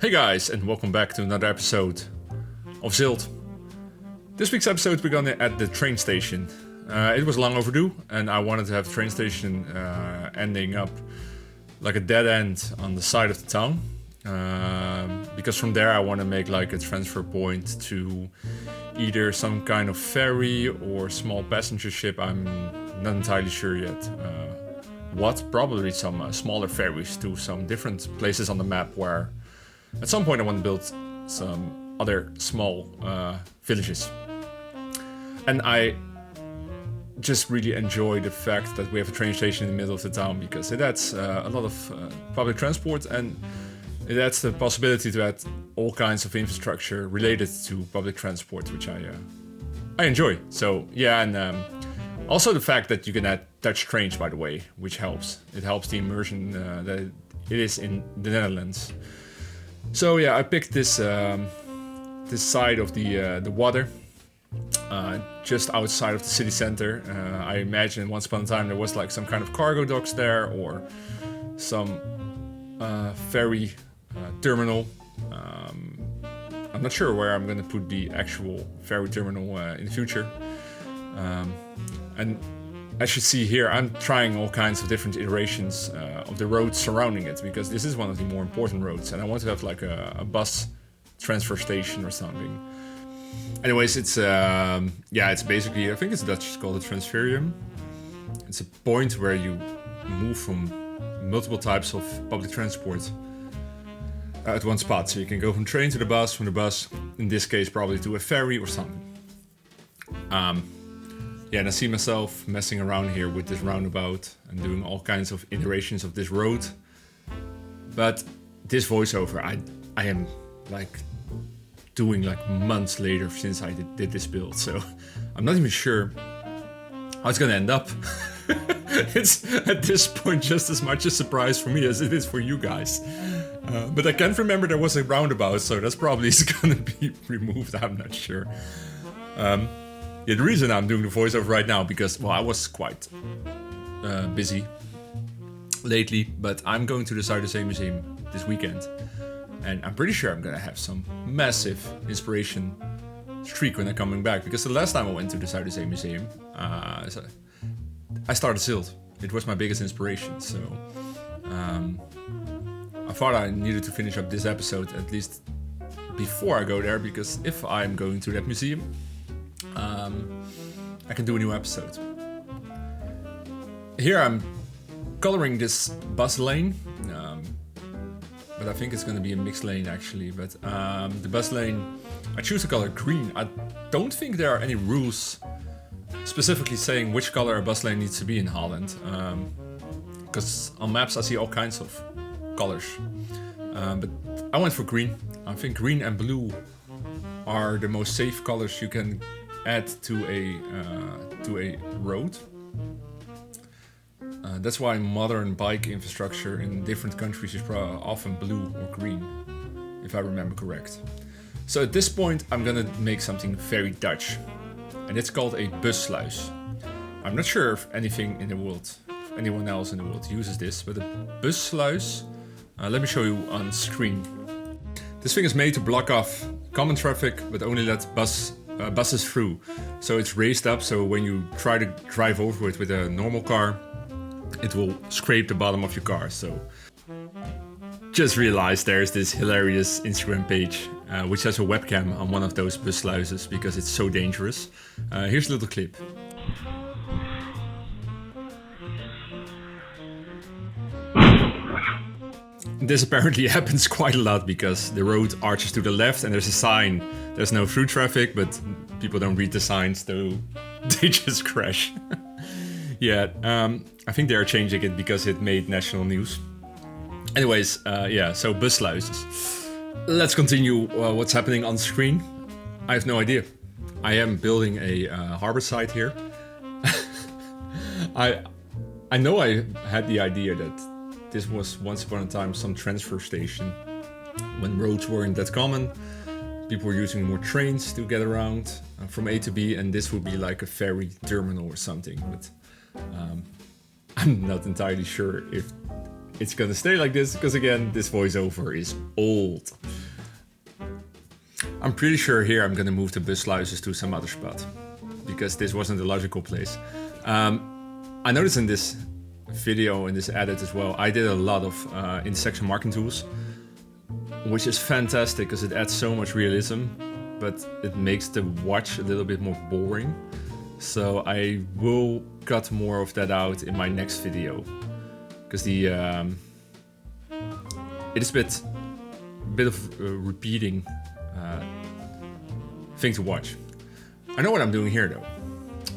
Hey guys, and welcome back to another episode of ZILT. This week's episode we're gonna at the train station. It was long overdue, and I wanted to have the train station ending up like a dead end on the side of the town. Because from there I want to make like a transfer point to either some kind of ferry or small passenger ship. I'm not entirely sure yet. Probably some smaller ferries to some different places on the map where at some point I want to build some other small villages. And I just really enjoy the fact that we have a train station in the middle of the town, because it adds a lot of public transport, and it adds the possibility to add all kinds of infrastructure related to public transport, which I enjoy. So yeah, and also the fact that you can add Dutch trains, by the way, which helps. It helps the immersion that it is in the Netherlands. So yeah, I picked this this side of the water, just outside of the city center. I imagine once upon a time there was like some kind of cargo docks there, or some ferry terminal. I'm not sure where I'm going to put the actual ferry terminal in the future. And as you see here, I'm trying all kinds of different iterations of the roads surrounding it, because this is one of the more important roads, and I want to have like a bus transfer station or something. Anyways, it's it's basically, I think it's Dutch, it's called a transferium. It's a point where you move from multiple types of public transport at one spot. So you can go from train to the bus, from the bus, in this case, probably to a ferry or something. And I see myself messing around here with this roundabout and doing all kinds of iterations of this road. But this voiceover, I am like doing like months later since I did this build. So I'm not even sure how it's gonna end up. It's at this point just as much a surprise for me as it is for you guys. But I can't remember there was a roundabout, so that's probably gonna be removed, I'm not sure. The reason I'm doing the voiceover right now, because, well, I was quite busy lately, but I'm going to the Zuiderzee Museum this weekend, and I'm pretty sure I'm gonna have some massive inspiration streak when I'm coming back, because the last time I went to the Zuiderzee Museum, I started ZILT. It was my biggest inspiration, so I thought I needed to finish up this episode at least before I go there, because if I'm going to that museum, I can do a new episode. Here I'm coloring this bus lane, but I think it's going to be a mixed lane actually. But the bus lane, I choose the color green. I don't think there are any rules specifically saying which color a bus lane needs to be in Holland, because on maps I see all kinds of colors. But I went for green. I think green and blue are the most safe colors you can add to a road. That's why modern bike infrastructure in different countries is often blue or green, if I remember correct. So at this point I'm gonna make something very Dutch, and it's called a bussluis. I'm not sure if anything in the world, if anyone else in the world uses this, but a bussluis, let me show you on screen. This thing is made to block off common traffic, but only let buses through. So it's raised up, so when you try to drive over it with a normal car, it will scrape the bottom of your car. So just realized there's this hilarious Instagram page which has a webcam on one of those bussluises, because it's so dangerous. Here's a little clip. This apparently happens quite a lot, because the road arches to the left and there's a sign. There's no through traffic, but people don't read the signs, so they just crash. Yeah, I think they are changing it because it made national news. Anyways, so bussluises. Let's continue what's happening on screen. I have no idea. I am building a harbor site here. I know I had the idea that this was once upon a time some transfer station when roads weren't that common. People were using more trains to get around from A to B, and this would be like a ferry terminal or something. But I'm not entirely sure if it's gonna stay like this, because again, this voiceover is old. I'm pretty sure here I'm gonna move the BUSSLUIS to some other spot, because this wasn't a logical place. I noticed in this video, in this edit as well, I did a lot of intersection marking tools, which is fantastic because it adds so much realism, but it makes the watch a little bit more boring. So I will cut more of that out in my next video, because the it is a bit of repeating thing to watch. I know what I'm doing here though.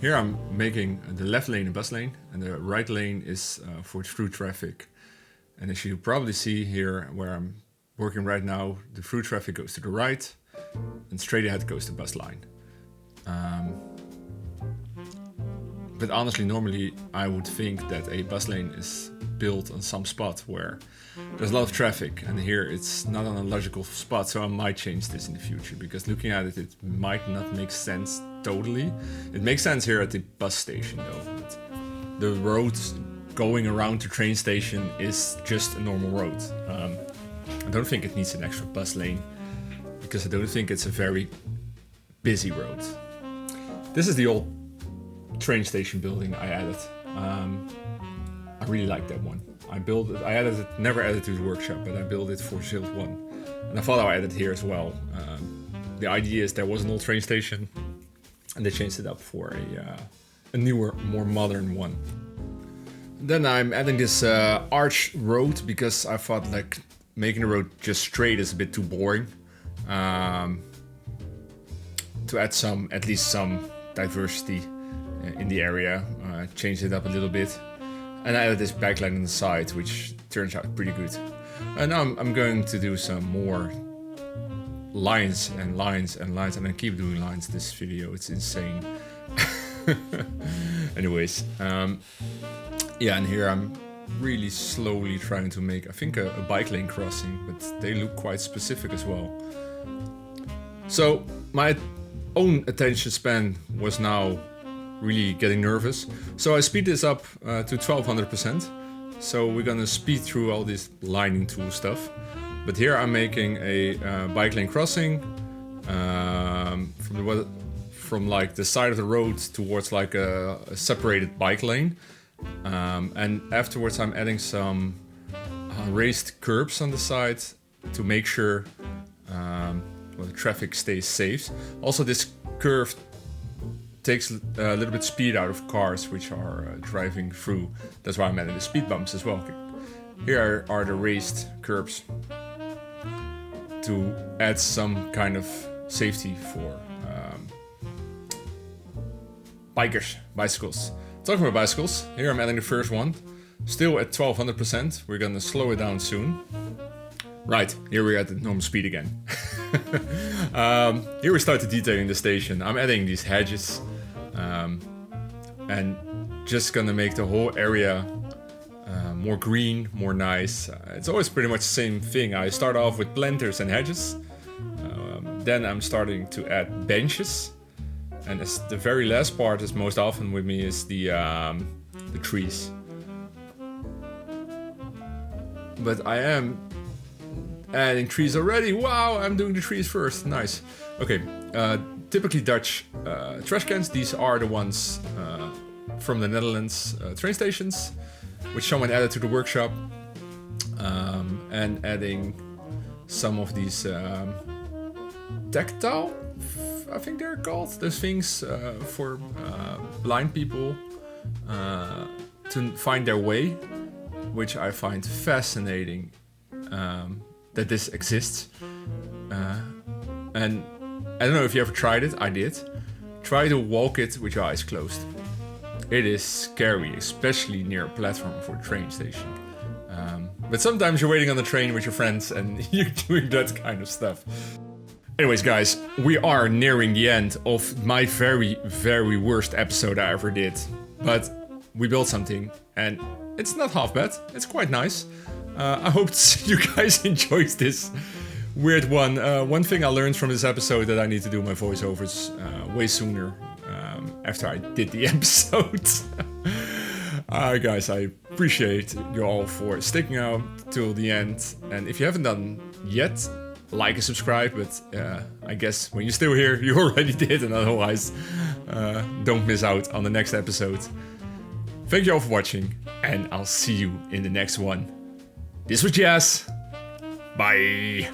Here I'm making the left lane a bus lane, and the right lane is for through traffic. And as you probably see here where I'm working right now, the through traffic goes to the right, and straight ahead goes the bus line. But honestly, normally I would think that a bus lane is built on some spot where there's a lot of traffic, and here it's not on a logical spot, so I might change this in the future, because looking at it, it might not make sense totally. It makes sense here at the bus station though. But the road going around the train station is just a normal road. I don't think it needs an extra bus lane, because I don't think it's a very busy road. This is the old train station building I added. I really like that one. I built it, I added it, never added to the workshop, but I built it for ZILT 1. And I thought I added here as well. The idea is there was an old train station, and they changed it up for a newer, more modern one. Then I'm adding this arch road, because I thought like making the road just straight is a bit too boring. To add at least some diversity in the area, change it up a little bit. And I added this backline on the side, which turns out pretty good. And now I'm going to do some more lines and lines and lines, and I keep doing lines this video, it's insane. Anyways, yeah, and here I'm really slowly trying to make, I think, a bike lane crossing, but they look quite specific as well. So my own attention span was now really getting nervous, so I speed this up to 1200%. So we're gonna speed through all this lining tool stuff. But here I'm making a bike lane crossing from like the side of the road towards like a separated bike lane, and afterwards I'm adding some raised curbs on the side to make sure well, the traffic stays safe. Also, this curve takes a little bit speed out of cars which are driving through. That's why I'm adding the speed bumps as well. Here are the raised curbs to add some kind of safety for bicycles. Talking about bicycles, here I'm adding the first one, still at 1200%. We're gonna slow it down soon. Right, here we're at the normal speed again. Here we start detailing the station. I'm adding these hedges and just gonna make the whole area more green, more nice. It's always pretty much the same thing. I start off with planters and hedges. Then I'm starting to add benches. And as the very last part is most often with me is the trees. But I am adding trees already. Wow, I'm doing the trees first. Nice. Okay, typically Dutch trash cans. These are the ones from the Netherlands train stations, which someone added to the workshop. And adding some of these tactile, I think they're called, those things for blind people to find their way, which I find fascinating that this exists. And I don't know if you ever tried it. I did. Try to walk it with your eyes closed. It is scary, especially near a platform for a train station. But sometimes you're waiting on the train with your friends and you're doing that kind of stuff. Anyways, guys, we are nearing the end of my very, very worst episode I ever did. But we built something, and it's not half bad. It's quite nice. I hope you guys enjoyed this weird one. One thing I learned from this episode that I need to do my voiceovers way sooner after I did the episode. Alright, guys, I appreciate you all for sticking out till the end. And if you haven't done yet, like and subscribe. But I guess when you're still here, you already did. And otherwise, don't miss out on the next episode. Thank you all for watching. And I'll see you in the next one. This was Jazz. Bye.